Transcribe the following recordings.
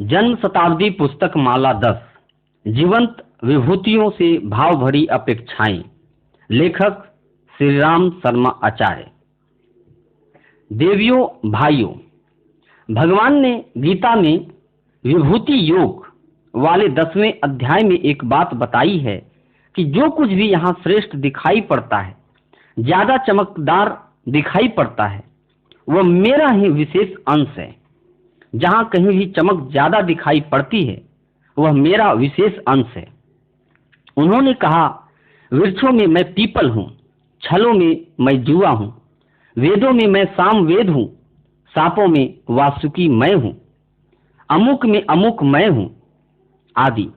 जन्म शताब्दी पुस्तक माला 10 जीवंत विभूतियों से भाव भरी अपेक्षाएं। लेखक श्री राम शर्मा आचार्य। देवियों भाइयों, भगवान ने गीता में विभूति योग वाले 10वें अध्याय में एक बात बताई है कि जो कुछ भी यहाँ श्रेष्ठ दिखाई पड़ता है, ज्यादा चमकदार दिखाई पड़ता है, वह मेरा ही विशेष अंश है। जहां कहीं भी चमक ज्यादा दिखाई पड़ती है, वह मेरा विशेष अंश है। उन्होंने कहा, वृक्षों में मैं पीपल हूं, छलों में मैं जुआ हूं, वेदों में मैं सामवेद हूं, सांपों में वासुकी मैं हूं, अमुक में अमुक मैं हूं आदि।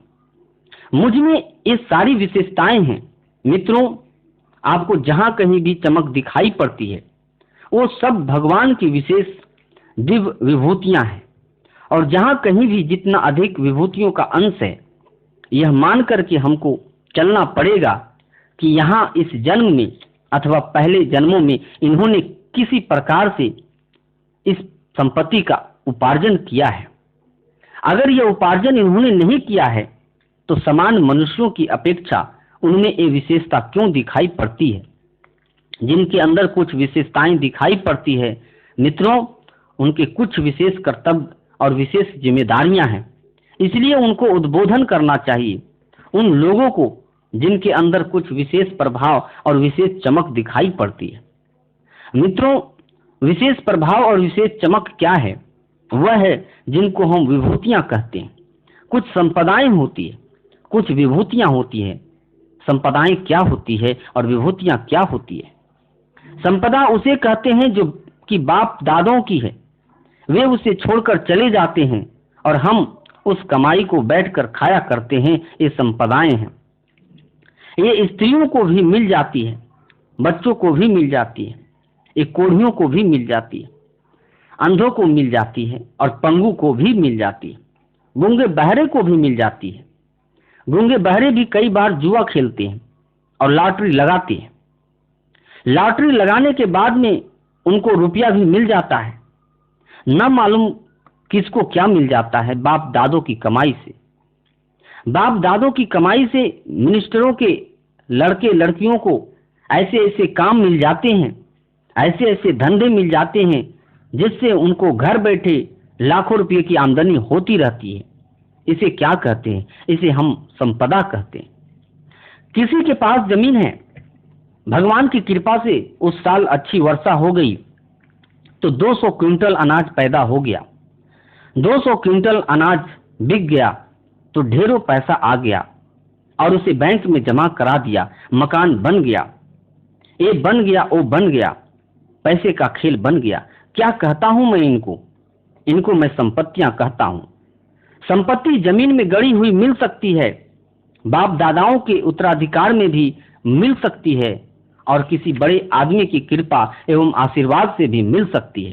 मुझ में ये सारी विशेषताएं हैं। मित्रों, आपको जहां कहीं भी चमक दिखाई पड़ती है, वो सब भगवान की विशेष दिव्य विभूतियां हैं। और जहां कहीं भी जितना अधिक विभूतियों का अंश है, यह मानकर के हमको चलना पड़ेगा कि यहाँ इस जन्म में अथवा पहले जन्मों में इन्होंने किसी प्रकार से इस संपत्ति का उपार्जन किया है। अगर यह उपार्जन इन्होंने नहीं किया है, तो समान मनुष्यों की अपेक्षा उनमें ये विशेषता क्यों दिखाई पड़ती है? जिनके अंदर कुछ विशेषताएं दिखाई पड़ती है, मित्रों, उनके कुछ विशेष कर्तव्य और विशेष जिम्मेदारियां हैं। इसलिए उनको उद्बोधन करना चाहिए। उन लोगों को जिनके अंदर कुछ विशेष प्रभाव और विशेष चमक दिखाई पड़ती है। मित्रों, विशेष प्रभाव और विशेष चमक क्या है? वह है जिनको हम विभूतियां कहते हैं। कुछ संपदाएं होती है, कुछ विभूतियां होती है। संपदाएं क्या होती है और विभूतियां क्या होती है? संपदा उसे कहते हैं जो कि बाप दादों की है, वे उसे छोड़कर चले जाते हैं और हम उस कमाई को बैठकर खाया करते हैं। ये संपदाएं हैं। ये स्त्रियों को भी मिल जाती है, बच्चों को भी मिल जाती है, ये कोढ़ियों को भी मिल जाती है, अंधों को मिल जाती है और पंगु को भी मिल जाती है, गूंगे बहरे को भी मिल जाती है। गूंगे बहरे भी कई बार जुआ खेलते हैं और लॉटरी लगाते हैं। लॉटरी लगाने के बाद में उनको रुपया भी मिल जाता है। न मालूम किसको क्या मिल जाता है बाप दादों की कमाई से। बाप दादों की कमाई से मिनिस्टरों के लड़के लड़कियों को ऐसे ऐसे काम मिल जाते हैं, ऐसे ऐसे धंधे मिल जाते हैं, जिससे उनको घर बैठे लाखों रुपये की आमदनी होती रहती है। इसे क्या कहते हैं? इसे हम संपदा कहते हैं। किसी के पास जमीन है, भगवान की कृपा से उस साल अच्छी वर्षा हो गई तो 200 क्विंटल अनाज पैदा हो गया। 200 क्विंटल अनाज बिक गया तो ढेरों पैसा आ गया और उसे बैंक में जमा करा दिया। मकान बन गया, ये बन गया, वो बन गया, पैसे का खेल बन गया। क्या कहता हूं मैं इनको मैं संपत्तियां कहता हूं। संपत्ति जमीन में गड़ी हुई मिल सकती है, बाप दादाओं के उत्तराधिकार में भी मिल सकती है और किसी बड़े आदमी की कृपा एवं आशीर्वाद से भी मिल सकती है।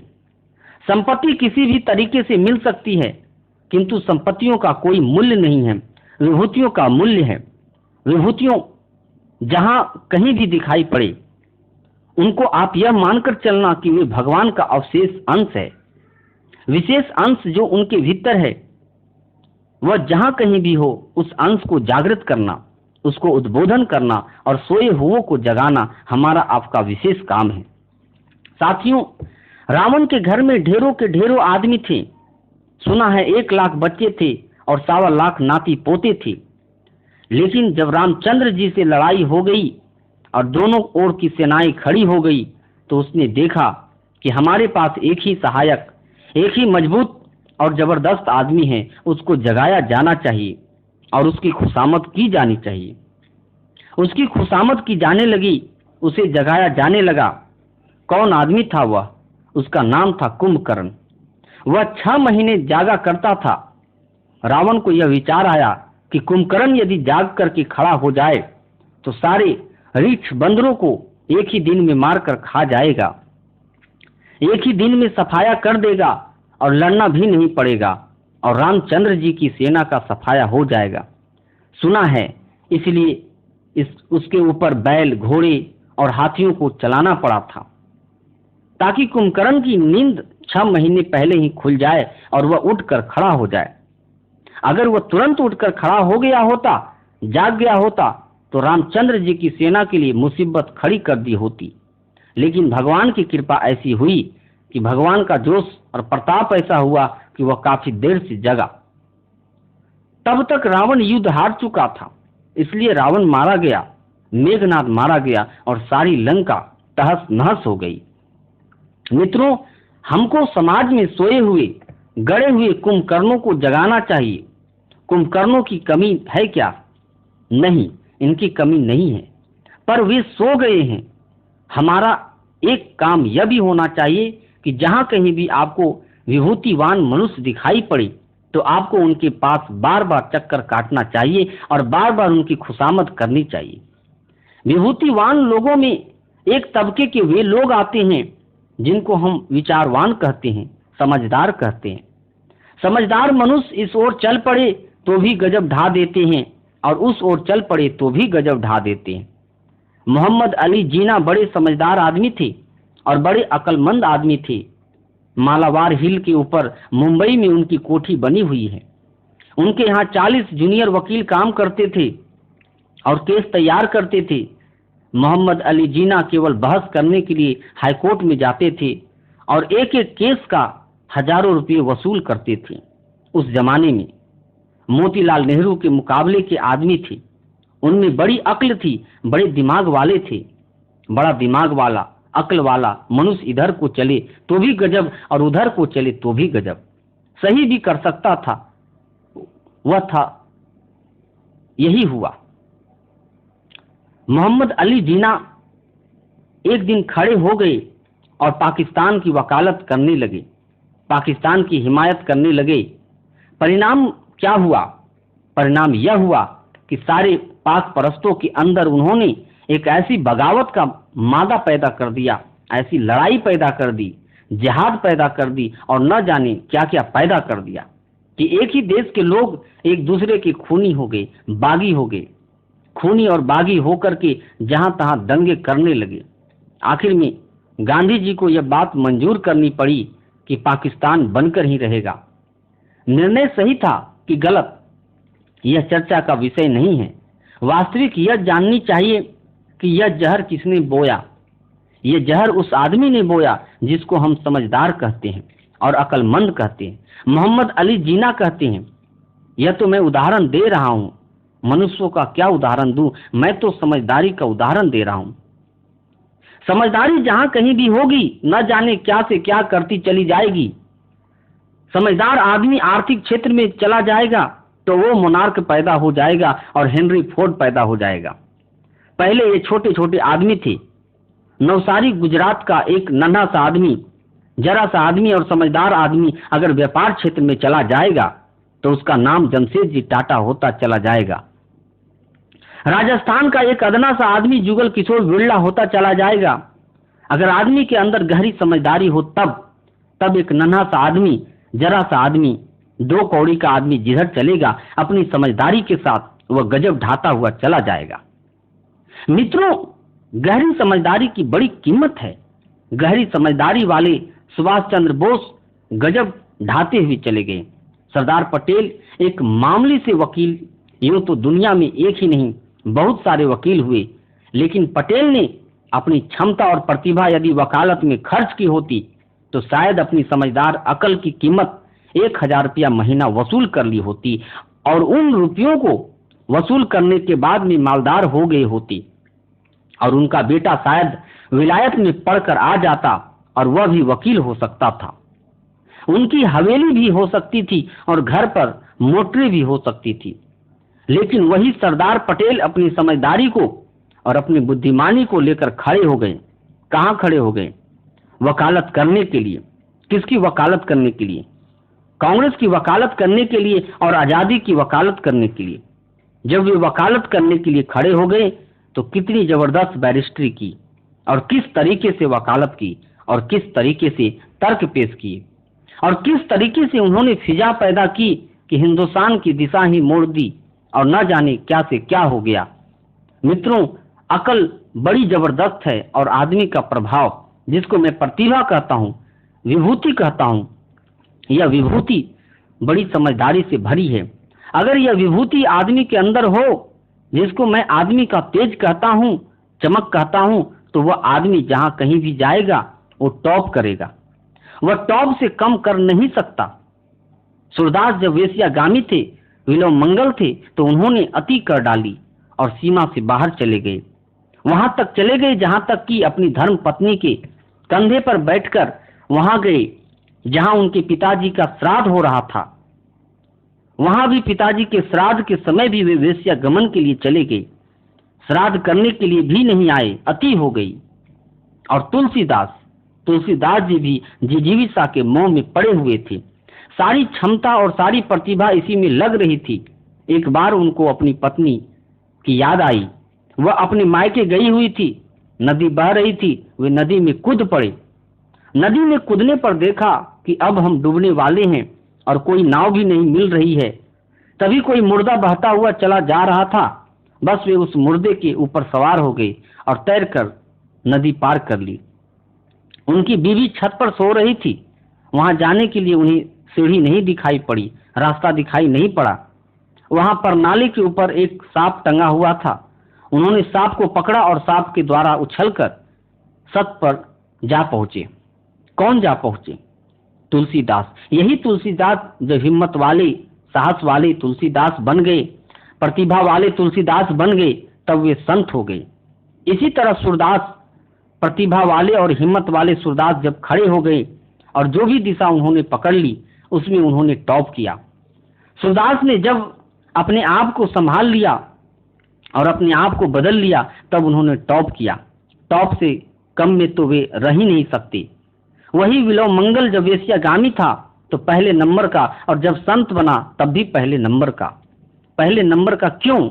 संपत्ति किसी भी तरीके से मिल सकती है, किंतु संपत्तियों का कोई मूल्य नहीं है, विभूतियों का मूल्य है। विभूतियों जहां कहीं भी दिखाई पड़े, उनको आप यह मानकर चलना कि वे भगवान का अवशेष अंश है। विशेष अंश जो उनके भीतर है, वह जहां कहीं भी हो, उस अंश को जागृत करना, उसको उद्बोधन करना और सोए हुओं को जगाना हमारा आपका विशेष काम है। साथियों, रावण के घर में ढेरों के ढेरों आदमी थे। सुना है 1 लाख बच्चे थे और 1.25 लाख नाती पोते थे। लेकिन जब रामचंद्र जी से लड़ाई हो गई और दोनों ओर की सेनाएं खड़ी हो गई, तो उसने देखा कि हमारे पास एक ही सहायक, एक ही मजबूत और जबरदस्त आदमी है। उसको जगाया जाना चाहिए और उसकी खुशामद की जानी चाहिए। उसकी खुशामद की जाने लगी, उसे जगाया जाने लगा। कौन आदमी था वह? उसका नाम था कुंभकर्ण। वह 6 महीने जागा करता था। रावण को यह विचार आया कि कुंभकर्ण यदि जाग करके खड़ा हो जाए तो सारे रीछ बंदरों को एक ही दिन में मारकर खा जाएगा, एक ही दिन में सफाया कर देगा और लड़ना भी नहीं पड़ेगा और रामचंद्र जी की सेना का सफाया हो जाएगा। सुना है, इसलिए उसके ऊपर बैल, घोड़े और हाथियों को चलाना पड़ा था, ताकि कुंभकर्ण की नींद 6 महीने पहले ही खुल जाए और वह उठकर खड़ा हो जाए। अगर वह तुरंत उठकर खड़ा हो गया होता, जाग गया होता, तो रामचंद्र जी की सेना के लिए मुसीबत खड़ी कर दी होती। लेकिन भगवान की कृपा ऐसी हुई कि भगवान का जोश और प्रताप ऐसा हुआ कि वह काफी देर से जगा। तब तक रावण युद्ध हार चुका था, इसलिए रावण मारा गया, मेघनाद मारा गया और सारी लंका तहस नहस हो गई। मित्रों, हमको समाज में सोए हुए गड़े हुए कुंभकर्णों को जगाना चाहिए। कुंभकर्णों की कमी है क्या? नहीं, इनकी कमी नहीं है, पर वे सो गए हैं। हमारा एक काम यह भी होना चाहिए कि जहां कहीं भी आपको विभूतिवान मनुष्य दिखाई पड़े तो आपको उनके पास बार बार चक्कर काटना चाहिए और बार बार उनकी खुशामद करनी चाहिए। विभूतिवान लोगों में एक तबके के वे लोग आते हैं जिनको हम विचारवान कहते हैं, समझदार कहते हैं। समझदार मनुष्य इस ओर चल पड़े तो भी गजब ढा देते हैं और उस ओर चल पड़े तो भी गजब ढा देते हैं। मोहम्मद अली जीना बड़े समझदार आदमी थे और बड़े अक्लमंद आदमी थे। मालाबार हिल के ऊपर मुंबई में उनकी कोठी बनी हुई है। उनके यहाँ 40 जूनियर वकील काम करते थे और केस तैयार करते थे। मोहम्मद अली जीना केवल बहस करने के लिए हाईकोर्ट में जाते थे और एक एक केस का हजारों रुपये वसूल करते थे। उस जमाने में मोतीलाल नेहरू के मुकाबले के आदमी थे। उनमें बड़ी अक्ल थी, बड़े दिमाग वाले थे। बड़ा दिमाग वाला, अक्ल वाला मनुष्य इधर को चले तो भी गजब और उधर को चले तो भी गजब, सही भी कर सकता था। वह था, यही हुआ। मोहम्मद अली जीना एक दिन खड़े हो गए और पाकिस्तान की वकालत करने लगे, पाकिस्तान की हिमायत करने लगे। परिणाम क्या हुआ? परिणाम यह हुआ कि सारे पाक परस्तों के अंदर उन्होंने एक ऐसी बगावत का मादा पैदा कर दिया, ऐसी लड़ाई पैदा कर दी, जिहाद पैदा कर दी और न जाने क्या क्या पैदा कर दिया कि एक ही देश के लोग एक दूसरे के खूनी हो गए, बागी हो गए। खूनी और बागी होकर के जहां तहां दंगे करने लगे। आखिर में गांधी जी को यह बात मंजूर करनी पड़ी कि पाकिस्तान बनकर ही रहेगा। निर्णय सही था कि गलत, यह चर्चा का विषय नहीं है। वास्तविक यह जाननी चाहिए कि यह जहर किसने बोया। यह जहर उस आदमी ने बोया जिसको हम समझदार कहते हैं और अक्लमंद कहते हैं, मोहम्मद अली जीना कहते हैं। यह तो मैं उदाहरण दे रहा हूं, मनुष्यों का क्या उदाहरण दूं, मैं तो समझदारी का उदाहरण दे रहा हूं। समझदारी जहां कहीं भी होगी, न जाने क्या से क्या करती चली जाएगी। समझदार आदमी आर्थिक क्षेत्र में चला जाएगा तो वो मोनार्क पैदा हो जाएगा और हेनरी फोर्ड पैदा हो जाएगा। पहले ये छोटे छोटे आदमी थे। नवसारी गुजरात का एक नन्हा सा आदमी, जरा सा आदमी और समझदार आदमी अगर व्यापार क्षेत्र में चला जाएगा तो उसका नाम जमशेदजी टाटा होता चला जाएगा। राजस्थान का एक अदना सा आदमी जुगल किशोर बिरला होता चला जाएगा। अगर आदमी के अंदर गहरी समझदारी हो तब एक नन्हा सा आदमी, जरा सा आदमी, 2 कौड़ी का आदमी जिधर चलेगा अपनी समझदारी के साथ वह गजब ढाता हुआ चला जाएगा। मित्रों, गहरी समझदारी की बड़ी कीमत है। गहरी समझदारी वाले सुभाष चंद्र बोस गजब ढाते हुए चले गए। सरदार पटेल एक मामूली से वकील, यूं तो दुनिया में एक ही नहीं बहुत सारे वकील हुए, लेकिन पटेल ने अपनी क्षमता और प्रतिभा यदि वकालत में खर्च की होती तो शायद अपनी समझदार अकल की कीमत 1000 रुपया महीना वसूल कर ली होती और उन रुपयों को वसूल करने के बाद में मालदार हो गए होती और उनका बेटा शायद विलायत में पढ़कर आ जाता और वह भी वकील हो सकता था। उनकी हवेली भी हो सकती थी और घर पर मोटरें भी हो सकती थी। लेकिन वही सरदार पटेल अपनी समझदारी को और अपनी बुद्धिमानी को लेकर खड़े हो गए। कहां खड़े हो गए? वकालत करने के लिए। किसकी वकालत करने के लिए? कांग्रेस की वकालत करने के लिए और आजादी की वकालत करने के लिए। जब वे वकालत करने के लिए खड़े हो गए तो कितनी जबरदस्त बैरिस्ट्री की और किस तरीके से वकालत की और किस तरीके से तर्क पेश किए और किस तरीके से उन्होंने फिजा पैदा की कि हिंदुस्तान की दिशा ही मोड़ दी और न जाने क्या से क्या हो गया। मित्रों, अकल बड़ी जबरदस्त है और आदमी का प्रभाव, जिसको मैं प्रतिभा कहता हूं, विभूति कहता हूं, यह विभूति बड़ी समझदारी से भरी है। अगर यह विभूति आदमी के अंदर हो, जिसको मैं आदमी का तेज कहता हूँ, चमक कहता हूँ, तो वह आदमी जहां कहीं भी जाएगा वो टॉप करेगा, वह टॉप से कम कर नहीं सकता। सूरदास जब वेश्यागामी थे, विलोम मंगल थे, तो उन्होंने अति कर डाली और सीमा से बाहर चले गए। वहां तक चले गए जहां तक कि अपनी धर्म पत्नी के कंधे पर बैठकर वहां गए जहां उनके पिताजी का श्राद्ध हो रहा था। वहां भी पिताजी के श्राद्ध के समय भी वे वेश्यागमन के लिए चले गए, श्राद्ध करने के लिए भी नहीं आए, अति हो गई। और तुलसीदास जी भी जिजीविषा के मोह में पड़े हुए थे। सारी क्षमता और सारी प्रतिभा इसी में लग रही थी। एक बार उनको अपनी पत्नी की याद आई। वह अपने मायके गई हुई थी, नदी बह रही थी, वे नदी में कूद पड़े। नदी में कूदने पर देखा कि अब हम डूबने वाले हैं और कोई नाव भी नहीं मिल रही है। तभी कोई मुर्दा बहता हुआ चला जा रहा था। बस वे उस मुर्दे के ऊपर सवार हो गए और तैरकर नदी पार कर ली। उनकी बीवी छत पर सो रही थी। वहां जाने के लिए उन्हें सीढ़ी नहीं दिखाई पड़ी, रास्ता दिखाई नहीं पड़ा। वहां पर नाले के ऊपर एक सांप टंगा हुआ था। उन्होंने सांप को पकड़ा और सांप के द्वारा उछलकर सत पर जा पहुंचे। कौन जा पहुंचे? तुलसीदास। यही तुलसीदास जो हिम्मत वाले, साहस वाले तुलसीदास बन गए, प्रतिभा वाले तुलसीदास बन गए, तब वे संत हो गए। इसी तरह सूरदास, प्रतिभा वाले और हिम्मत वाले सूरदास जब खड़े हो गए और जो भी दिशा उन्होंने पकड़ ली उसमें उन्होंने टॉप किया। सूरदास ने जब अपने आप को संभाल लिया और अपने आप को बदल लिया, तब उन्होंने टॉप किया। टॉप से कम में तो वे रह ही नहीं सकते। वही विलोम मंगल जब वेश्यागामी था तो पहले नंबर का, और जब संत बना तब भी पहले नंबर का। पहले नंबर का क्यों?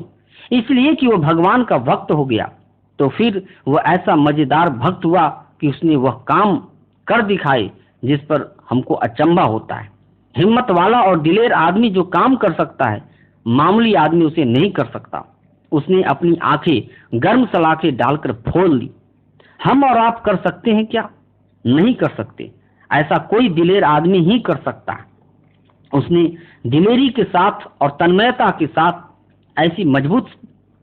इसलिए कि वो भगवान का भक्त हो गया। तो फिर वह ऐसा मजेदार भक्त हुआ कि उसने वह काम कर दिखाए जिस पर हमको अचंभा होता है। हिम्मत वाला और दिलेर आदमी जो काम कर सकता है, मामूली आदमी उसे नहीं कर सकता। उसने अपनी आंखें गर्म सलाखें डालकर फोड़ ली। हम और आप कर सकते हैं क्या? नहीं कर सकते। ऐसा कोई दिलेर आदमी ही कर सकता है। उसने दिलेरी के साथ और तन्मयता के साथ ऐसी मजबूत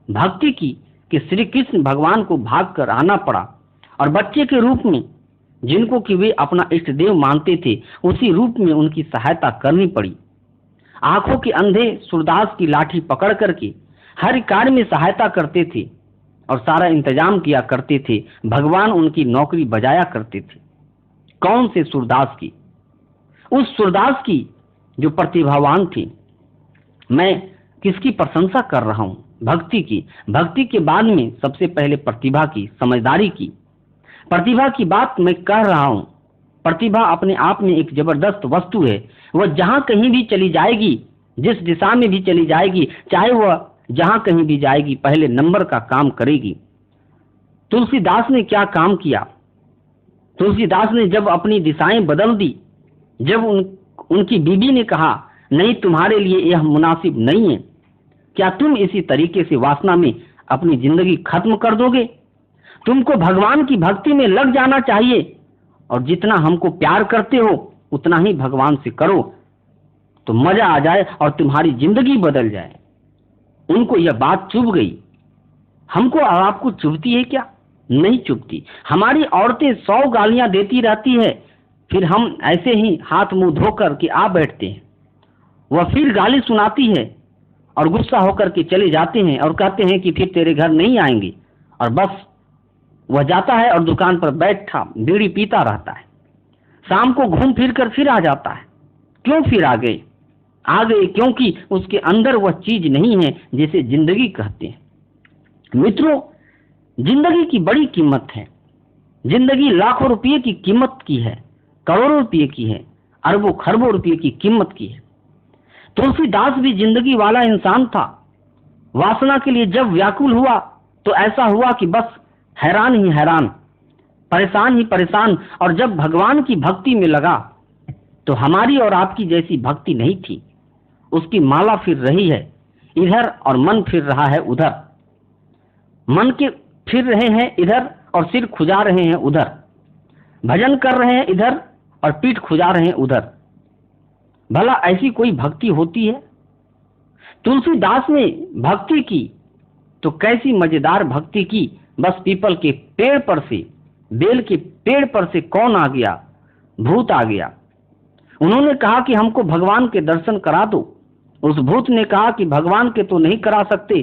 भक्ति की कि श्री कृष्ण भगवान को भाग कर आना पड़ा और बच्चे के रूप में, जिनको कि वे अपना इष्ट देव मानते थे, उसी रूप में उनकी सहायता करनी पड़ी। आंखों के अंधे सूरदास की लाठी पकड़ करके हर कार्य में सहायता करते थे और सारा इंतजाम किया करते थे। भगवान उनकी नौकरी बजाया करते थे। कौन से सूरदास की? उस सूरदास की जो प्रतिभावान थी। मैं किसकी प्रशंसा कर रहा हूं? भक्ति की। भक्ति के बाद में सबसे पहले प्रतिभा की, समझदारी की। प्रतिभा की बात मैं कह रहा हूं। प्रतिभा अपने आप में एक जबरदस्त वस्तु है। वह जहां कहीं भी चली जाएगी, जिस दिशा में भी चली जाएगी, चाहे वह जहां कहीं भी जाएगी, पहले नंबर का काम करेगी। तुलसीदास ने क्या काम किया? तुलसीदास ने जब अपनी दिशाएं बदल दी, जब उनकी बीबी ने कहा नहीं, तुम्हारे लिए यह मुनासिब नहीं है, क्या तुम इसी तरीके से वासना में अपनी जिंदगी खत्म कर दोगे? तुमको भगवान की भक्ति में लग जाना चाहिए और जितना हमको प्यार करते हो उतना ही भगवान से करो, तो मजा आ जाए और तुम्हारी जिंदगी बदल जाए। उनको यह बात चुभ गई। हमको और आपको चुभती है क्या? नहीं चुभती। हमारी औरतें 100 गालियां देती रहती है, फिर हम ऐसे ही हाथ मुंह धोकर के आ बैठते हैं। वह फिर गाली सुनाती है और गुस्सा होकर के चले जाते हैं और कहते हैं कि फिर तेरे घर नहीं आएंगे, और बस वह जाता है और दुकान पर बैठा बीड़ी पीता रहता है। शाम को घूम फिर कर फिर आ जाता है। क्यों फिर आ गए? क्योंकि उसके अंदर वह चीज नहीं है जिसे जिंदगी कहते हैं। मित्रों, जिंदगी की बड़ी कीमत है। जिंदगी लाखों रुपये की कीमत की है, करोड़ों रुपये की है, अरबों खरबों रुपये की कीमत की है। तुलसीदास भी जिंदगी वाला इंसान था। वासना के लिए जब व्याकुल हुआ तो ऐसा हुआ कि बस हैरान ही हैरान, परेशान ही परेशान। और जब भगवान की भक्ति में लगा तो हमारी और आपकी जैसी भक्ति नहीं थी। उसकी माला फिर रही है इधर और मन फिर रहा है उधर। मन के फिर रहे हैं इधर और सिर खुजा रहे हैं उधर। भजन कर रहे हैं इधर और पीठ खुजा रहे हैं उधर। भला ऐसी कोई भक्ति होती है? तुलसीदास ने भक्ति की तो कैसी मजेदार भक्ति की। बस पीपल के पेड़ पर से, बेल के पेड़ पर से कौन आ गया? भूत आ गया। उन्होंने कहा कि हमको भगवान के दर्शन करा दो। उस भूत ने कहा कि भगवान के तो नहीं करा सकते,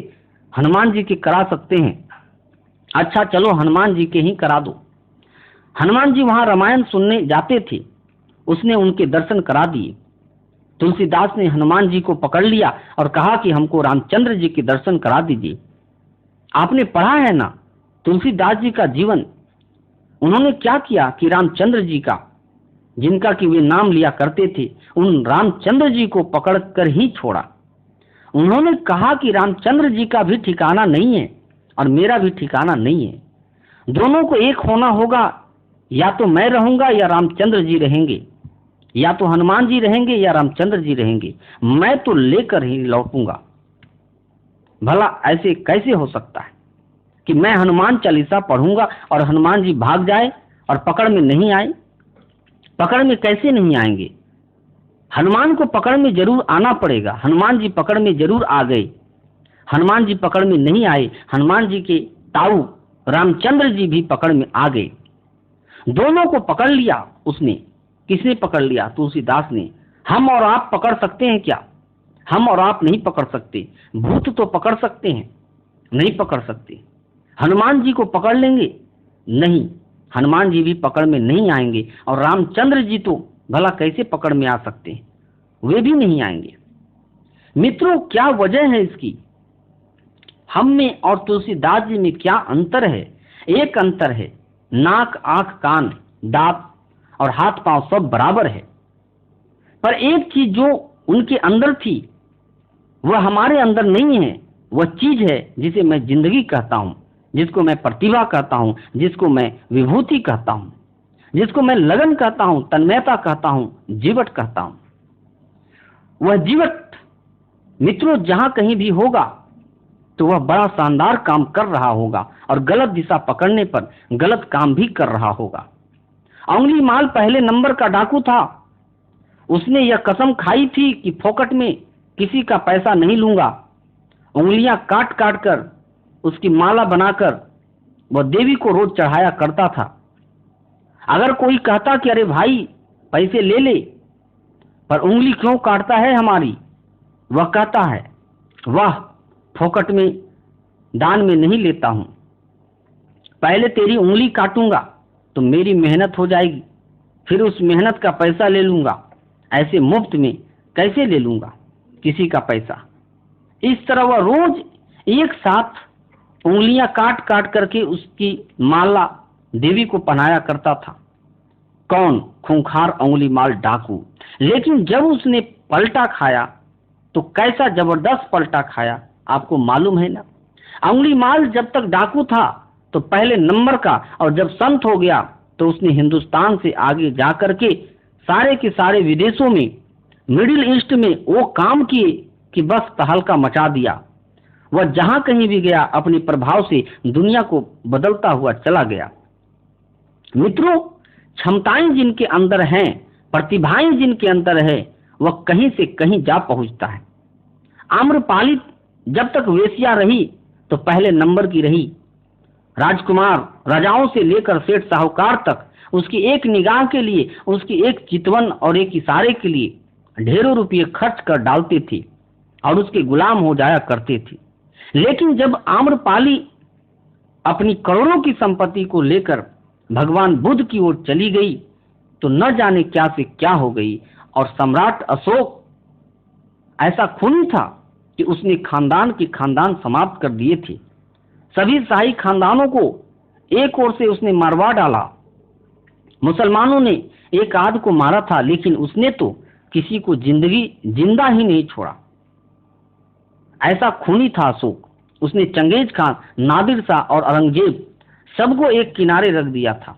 हनुमान जी के करा सकते हैं। अच्छा चलो हनुमान जी के ही करा दो। हनुमान जी वहां रामायण सुनने जाते थे, उसने उनके दर्शन करा दिए। तुलसीदास ने हनुमान जी को पकड़ लिया और कहा कि हमको रामचंद्र जी के दर्शन करा दीजिए। आपने पढ़ा है ना तुलसीदास जी का जीवन, उन्होंने क्या किया कि रामचंद्र जी का, जिनका कि वे नाम लिया करते थे, उन रामचंद्र जी को पकड़कर ही छोड़ा। उन्होंने कहा कि रामचंद्र जी का भी ठिकाना नहीं है और मेरा भी ठिकाना नहीं है, दोनों को एक होना होगा। या तो मैं रहूंगा या रामचंद्र जी रहेंगे, या तो हनुमान जी रहेंगे या रामचंद्र जी रहेंगे, मैं तो लेकर ही लौटूंगा। भला ऐसे कैसे हो सकता है कि मैं हनुमान चालीसा पढ़ूंगा और हनुमान जी भाग जाए और पकड़ में नहीं आए? पकड़ में कैसे नहीं आएंगे? हनुमान को पकड़ में जरूर आना पड़ेगा। हनुमान जी पकड़ में जरूर आ गए। हनुमान जी पकड़ में नहीं आए, हनुमान जी के ताऊ रामचंद्र जी भी पकड़ में आ गए। दोनों को पकड़ लिया उसने। किसने पकड़ लिया? तुलसीदास ने। हम और आप पकड़ सकते हैं क्या? हम और आप नहीं पकड़ सकते। भूत तो पकड़ सकते हैं, नहीं पकड़ सकते। हनुमान जी को पकड़ लेंगे? नहीं, हनुमान जी भी पकड़ में नहीं आएंगे। और रामचंद्र जी तो भला कैसे पकड़ में आ सकते हैं? वे भी नहीं आएंगे। मित्रों, क्या वजह है इसकी? हम में और तुलसीदास जी में क्या अंतर है? एक अंतर है, नाक, आंख, कान, दांत और हाथ पांव सब बराबर है। पर एक चीज जो उनके अंदर थी वह हमारे अंदर नहीं है। वह चीज है जिसे मैं जिंदगी कहता हूं, जिसको मैं प्रतिभा कहता हूं, जिसको मैं विभूति कहता हूं, जिसको मैं लगन कहता हूं, तन्मयता कहता हूं, जीवट कहता हूं। वह जीवट मित्रों जहां कहीं भी होगा तो वह बड़ा शानदार काम कर रहा होगा और गलत दिशा पकड़ने पर गलत काम भी कर रहा होगा। अंगुली माल पहले नंबर का डाकू था। उसने यह कसम खाई थी कि फोकट में किसी का पैसा नहीं लूंगा। उंगलियां काट काट कर उसकी माला बनाकर वह देवी को रोज चढ़ाया करता था। अगर कोई कहता कि अरे भाई पैसे ले ले, पर उंगली क्यों काटता है हमारी, वह कहता है वाह, फोकट में दान में नहीं लेता हूं। पहले तेरी उंगली काटूंगा तो मेरी मेहनत हो जाएगी, फिर उस मेहनत का पैसा ले लूंगा। ऐसे मुफ्त में कैसे ले लूंगा किसी का पैसा? इस तरह वह रोज एक साथ उंगलियां काट काट करके उसकी माला देवी को पहनाया करता था। कौन? खूंखार अंगुली माल डाकू। लेकिन जब उसने पलटा खाया तो कैसा जबरदस्त पलटा खाया, आपको मालूम है ना। अंगुली माल जब तक डाकू था तो पहले नंबर का, और जब संत हो गया तो उसने हिंदुस्तान से आगे जाकर के सारे के सारे विदेशों में, मिडिल ईस्ट में वो काम किए कि बस तहलका मचा दिया। वह जहां कहीं भी गया अपने प्रभाव से दुनिया को बदलता हुआ चला गया। मित्रों, क्षमताएं जिनके अंदर हैं, प्रतिभाएं जिनके अंदर है, वह कहीं से कहीं जा पहुंचता है। आम्रपाली जब तक वेश्या रही तो पहले नंबर की रही। राजकुमार, राजाओं से लेकर सेठ साहूकार तक उसकी एक निगाह के लिए, उसकी एक चितवन और एक इशारे के लिए ढेरों रुपये खर्च कर डालते थे और उसके गुलाम हो जाया करते थे। लेकिन जब आम्रपाली अपनी करोड़ों की संपत्ति को लेकर भगवान बुद्ध की ओर चली गई तो न जाने क्या से क्या हो गई। और सम्राट अशोक ऐसा खूनी था कि उसने खानदान के खानदान समाप्त कर दिए थे। सभी शाही खानदानों को एक ओर से उसने मारवा डाला। मुसलमानों ने एक आध को मारा था, लेकिन उसने तो किसी को जिंदा ही नहीं छोड़ा। ऐसा खूनी था अशोक। उसने चंगेज खान, नादिर शाह और औरंगजेब सबको एक किनारे रख दिया था।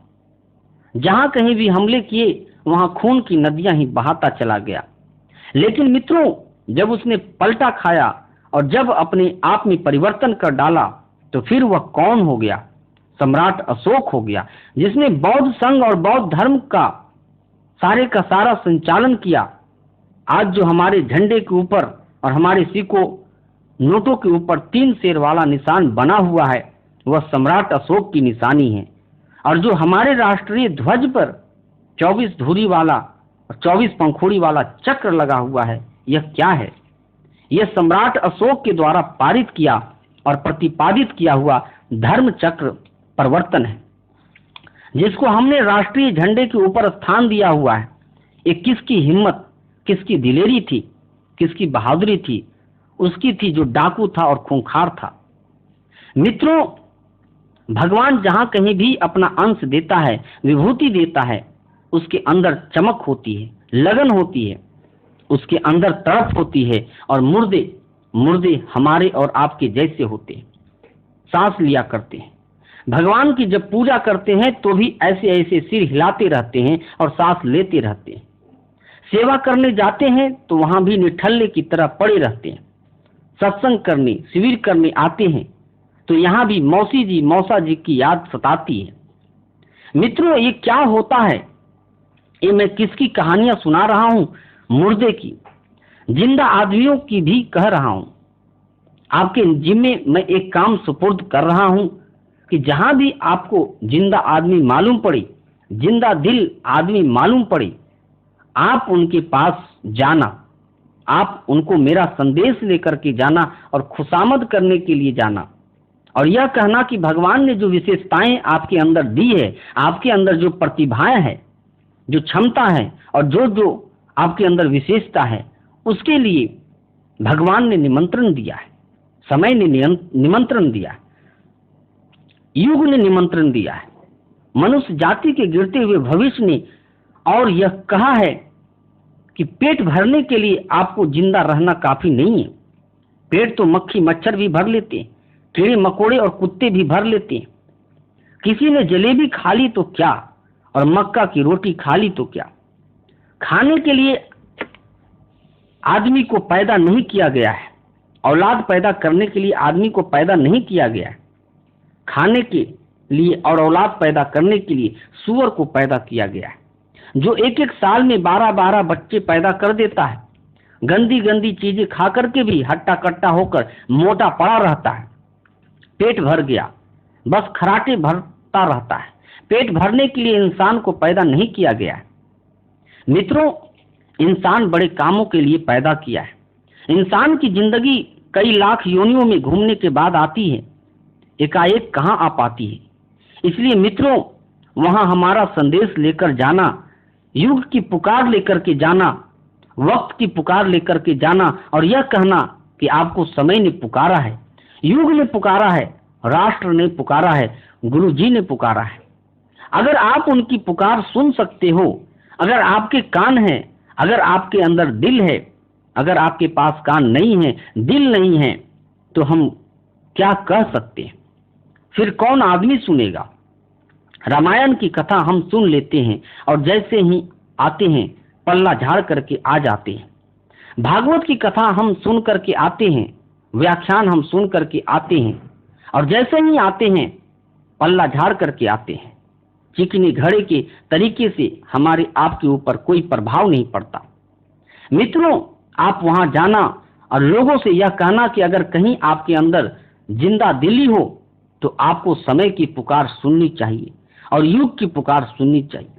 जहां कहीं भी हमले किए वहां खून की नदियां ही बहाता चला गया। लेकिन मित्रों, जब उसने पलटा खाया और जब अपने आप में परिवर्तन कर डाला तो फिर वह कौन हो गया? सम्राट अशोक हो गया, जिसने बौद्ध संघ और बौद्ध धर्म का सारा संचालन किया। आज जो हमारे झंडे के ऊपर और हमारे सिक्कों नोटों के ऊपर 3 शेर वाला निशान बना हुआ है, वह सम्राट अशोक की निशानी है। और जो हमारे राष्ट्रीय ध्वज पर 24 धुरी वाला और 24 पंखुड़ी वाला चक्र लगा हुआ है, यह क्या है? यह सम्राट अशोक के द्वारा पारित किया और प्रतिपादित किया हुआ धर्म चक्र परिवर्तन है, जिसको हमने राष्ट्रीय झंडे के ऊपर स्थान दिया हुआ है। ये किसकी हिम्मत, किसकी दिलेरी थी, किसकी बहादुरी थी? उसकी थी जो डाकू था और खूंखार था। मित्रों, भगवान जहां कहीं भी अपना अंश देता है, विभूति देता है, उसके अंदर चमक होती है, लगन होती है, उसके अंदर तड़प होती है। और मुर्दे हमारे और आपके जैसे होते हैं, सांस लिया करते हैं। भगवान की जब पूजा करते हैं तो भी ऐसे ऐसे सिर हिलाते रहते हैं और सांस लेते रहते हैं। सेवा करने जाते हैं तो वहां भी निठल्ले की तरह पड़े रहते हैं। सत्संग करने, शिविर करने आते हैं तो यहाँ भी मौसी जी, मौसा जी की याद सताती है। मित्रों, ये क्या होता है? ये मैं किसकी कहानियां सुना रहा हूं? मुर्दे की, जिंदा आदमियों की भी कह रहा हूं। आपके जिम्मे मैं एक काम सुपुर्द कर रहा हूं कि जहां भी आपको जिंदा आदमी मालूम पड़े, जिंदा दिल आदमी मालूम पड़े, आप उनके पास जाना, आप उनको मेरा संदेश लेकर के जाना और खुशामद करने के लिए जाना और यह कहना कि भगवान ने जो विशेषताएं आपके अंदर दी है, आपके अंदर जो प्रतिभाएं है, जो क्षमता है और जो आपके अंदर विशेषता है, उसके लिए भगवान ने निमंत्रण दिया है, समय ने निमंत्रण दिया है, युग ने निमंत्रण दिया है, मनुष्य जाति के गिरते हुए भविष्य ने। और यह कहा है कि पेट भरने के लिए आपको जिंदा रहना काफी नहीं है। पेट तो मक्खी मच्छर भी भर लेते हैं, कीड़े मकोड़े और कुत्ते भी भर लेते हैं। किसी ने जलेबी खा ली तो क्या, और मक्का की रोटी खा ली तो क्या। खाने के लिए आदमी को पैदा नहीं किया गया है, औलाद पैदा करने के लिए आदमी को पैदा नहीं किया गया है। खाने के लिए और औलाद पैदा करने के लिए सूअर को पैदा किया गया है, जो एक एक साल में 12-12 बच्चे पैदा कर देता है। गंदी गंदी चीजें खा करके भी हट्टा कट्टा होकर मोटा पड़ा रहता है। पेट भर गया, बस खराटे भरता रहता है। पेट भरने के लिए इंसान को पैदा नहीं किया गया है। मित्रों, इंसान बड़े कामों के लिए पैदा किया है। इंसान की जिंदगी कई लाख योनियों में घूमने के बाद आती है, एकाएक कहाँ आ पाती है। इसलिए मित्रों, वहां हमारा संदेश लेकर जाना, युग की पुकार लेकर के जाना, वक्त की पुकार लेकर के जाना और यह कहना कि आपको समय ने पुकारा है, युग ने पुकारा है, राष्ट्र ने पुकारा है, गुरु जी ने पुकारा है। अगर आप उनकी पुकार सुन सकते हो, अगर आपके कान हैं, अगर आपके अंदर दिल है, अगर आपके पास कान नहीं है, दिल नहीं है, तो हम क्या कह सकते हैं? फिर कौन आदमी सुनेगा? रामायण की कथा हम सुन लेते हैं और जैसे ही आते हैं पल्ला झाड़ करके आ जाते हैं। भागवत की कथा हम सुन करके आते हैं, व्याख्यान हम सुन करके आते हैं और जैसे ही आते हैं पल्ला झाड़ करके आते हैं। चिकनी घड़े के तरीके से हमारे आपके ऊपर कोई प्रभाव नहीं पड़ता। मित्रों, आप वहां जाना और लोगों से यह कहना कि अगर कहीं आपके अंदर जिंदा दिली हो तो आपको समय की पुकार सुननी चाहिए और युग की पुकार सुननी चाहिए।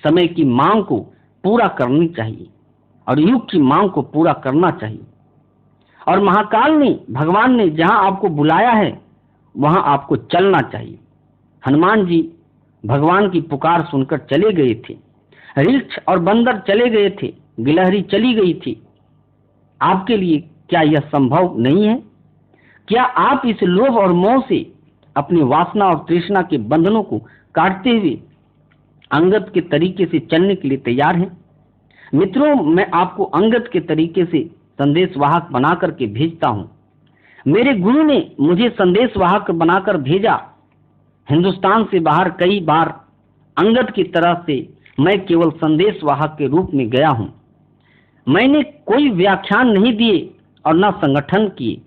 समय की मांग को पूरा करनी चाहिए और युग की मांग को पूरा करना चाहिए। और महाकाल ने, भगवान ने जहां आपको बुलाया है वहां आपको चलना चाहिए। हनुमान जी भगवान की पुकार सुनकर चले गए थे, रीछ और बंदर चले गए थे, गिलहरी चली गई थी। आपके लिए क्या यह संभव नहीं है? क्या आप इस लोभ और मोह से, अपनी वासना और तृष्णा के बंधनों को काटते हुए अंगद के तरीके से चलने के लिए तैयार हैं? मित्रों, मैं आपको अंगद के तरीके से संदेशवाहक बनाकर के भेजता हूं। मेरे गुरु ने मुझे संदेशवाहक बनाकर भेजा। हिंदुस्तान से बाहर कई बार अंगद की तरह से मैं केवल संदेशवाहक के रूप में गया हूं। मैंने कोई व्याख्यान नहीं दिए और न संगठन किए,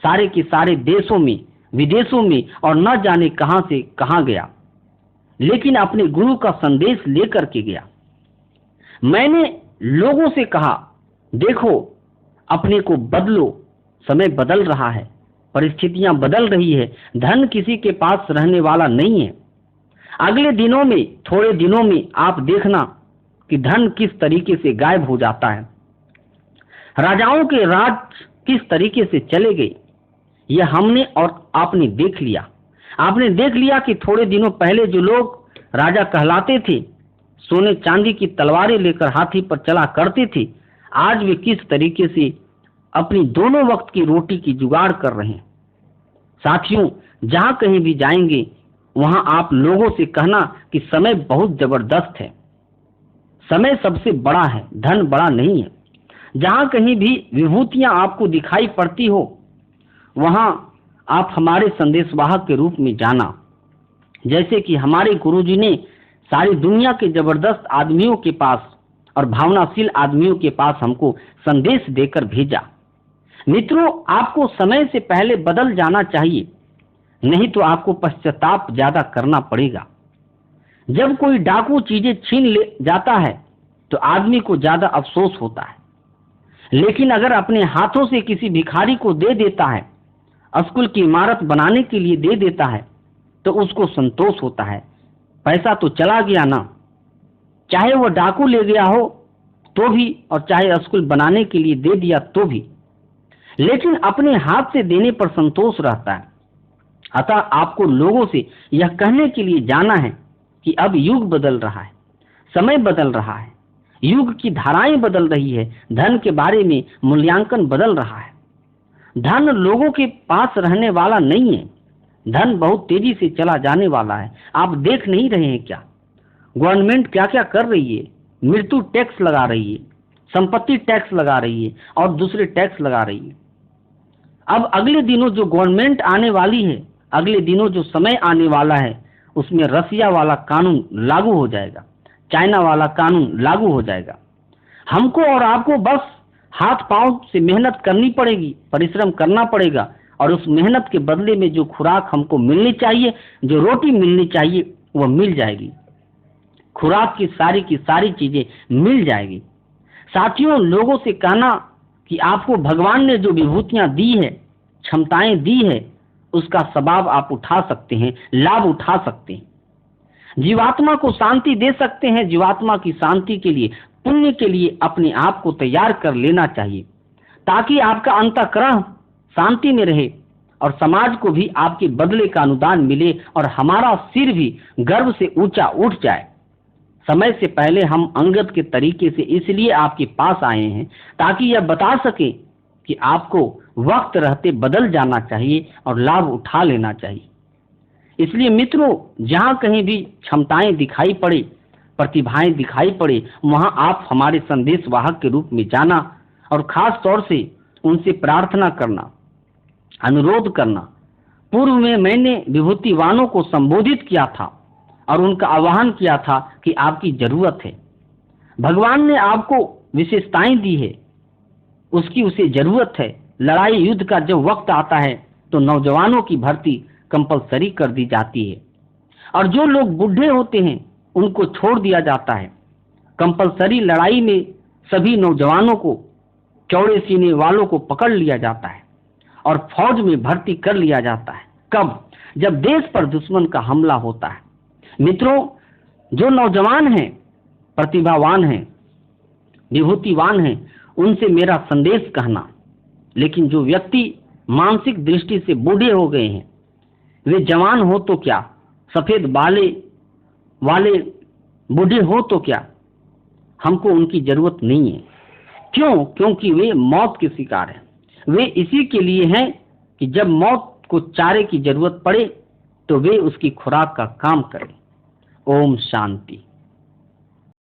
सारे के सारे देशों में, विदेशों में और न जाने कहां से कहां गया, लेकिन अपने गुरु का संदेश लेकर के गया। मैंने लोगों से कहा, देखो, अपने को बदलो, समय बदल रहा है, परिस्थितियां बदल रही है। धन किसी के पास रहने वाला नहीं है। अगले दिनों में, थोड़े दिनों में आप देखना कि धन किस तरीके से गायब हो जाता है। राजाओं के राज किस तरीके से चले गए, यह हमने और आपने देख लिया। आपने देख लिया कि थोड़े दिनों पहले जो लोग राजा कहलाते थे, सोने चांदी की तलवारें लेकर हाथी पर चला करते थे, आज वे किस तरीके से अपनी दोनों वक्त की रोटी की जुगाड़ कर रहे हैं। साथियों, जहां कहीं भी जाएंगे वहां आप लोगों से कहना कि समय बहुत जबरदस्त है। समय सबसे बड़ा है, धन बड़ा नहीं है। जहां कहीं भी विभूतियां आपको दिखाई पड़ती हो वहां आप हमारे संदेशवाहक के रूप में जाना। जैसे कि हमारे गुरुजी ने सारी दुनिया के जबरदस्त आदमियों के पास और भावनाशील आदमियों के पास हमको संदेश देकर भेजा। मित्रों, आपको समय से पहले बदल जाना चाहिए, नहीं तो आपको पश्चाताप ज्यादा करना पड़ेगा। जब कोई डाकू चीजें छीन ले जाता है तो आदमी को ज्यादा अफसोस होता है, लेकिन अगर अपने हाथों से किसी भिखारी को दे देता है, स्कूल की इमारत बनाने के लिए दे देता है, तो उसको संतोष होता है। पैसा तो चला गया ना, चाहे वो डाकू ले गया हो तो भी और चाहे स्कूल बनाने के लिए दे दिया तो भी, लेकिन अपने हाथ से देने पर संतोष रहता है। अतः आपको लोगों से यह कहने के लिए जाना है कि अब युग बदल रहा है, समय बदल रहा है, युग की धाराएं बदल रही है, धन के बारे में मूल्यांकन बदल रहा है। धन लोगों के पास रहने वाला नहीं है, धन बहुत तेजी से चला जाने वाला है। आप देख नहीं रहे हैं क्या गवर्नमेंट क्या क्या कर रही है? मृत्यु टैक्स लगा रही है, संपत्ति टैक्स लगा रही है और दूसरे टैक्स लगा रही है। अब अगले दिनों जो गवर्नमेंट आने वाली है, अगले दिनों जो समय आने वाला है, उसमें रसिया वाला कानून लागू हो जाएगा, चाइना वाला कानून लागू हो जाएगा। हमको और आपको बस हाथ पांव से मेहनत करनी पड़ेगी, परिश्रम करना पड़ेगा, और उस मेहनत के बदले में जो खुराक हमको मिलनी चाहिए, जो रोटी मिलनी चाहिए, वह मिल जाएगी। खुराक की सारी चीजें मिल जाएगी। साथियों, लोगों से कहना कि आपको भगवान ने जो विभूतियां दी है, क्षमताएं दी है, उसका सवाब आप उठा सकते हैं, लाभ उठा सकते हैं। जीवात्मा को शांति दे सकते हैं। जीवात्मा की शांति के लिए, पुण्य के लिए अपने आप को तैयार कर लेना चाहिए, ताकि आपका अंतःकरण शांति में रहे और समाज को भी आपके बदले का अनुदान मिले और हमारा सिर भी गर्व से ऊंचा उठ जाए। समय से पहले हम अंगत के तरीके से इसलिए आपके पास आए हैं ताकि यह बता सके कि आपको वक्त रहते बदल जाना चाहिए और लाभ उठा लेना चाहिए। इसलिए मित्रों, जहां कहीं भी क्षमताएं दिखाई पड़े, प्रतिभाएं दिखाई पड़े, वहां आप हमारे संदेशवाहक के रूप में जाना और खास तौर से उनसे प्रार्थना करना, अनुरोध करना। पूर्व में मैंने विभूतिवानों को संबोधित किया था और उनका आह्वान किया था कि आपकी जरूरत है। भगवान ने आपको विशेषताएं दी है, उसकी उसे जरूरत है। लड़ाई युद्ध का जब वक्त आता है तो नौजवानों की भर्ती कंपलसरी कर दी जाती है, और जो लोग बूढ़े होते हैं उनको छोड़ दिया जाता है। कंपलसरी लड़ाई में सभी नौजवानों को, चौड़े सीने वालों को पकड़ लिया जाता है और फौज में भर्ती कर लिया जाता है। कब? जब देश पर दुश्मन का हमला होता है। मित्रों, जो नौजवान हैं, प्रतिभावान हैं, विभूतिवान हैं, उनसे मेरा संदेश कहना। लेकिन जो व्यक्ति मानसिक दृष्टि से बूढ़े हो गए हैं, वे जवान हो तो क्या, सफेद बाले वाले बूढ़े हो तो क्या, हमको उनकी जरूरत नहीं है। क्यों? क्योंकि वे मौत के शिकार हैं। वे इसी के लिए हैं कि जब मौत को चारे की जरूरत पड़े तो वे उसकी खुराक का काम करें। ओम शांति।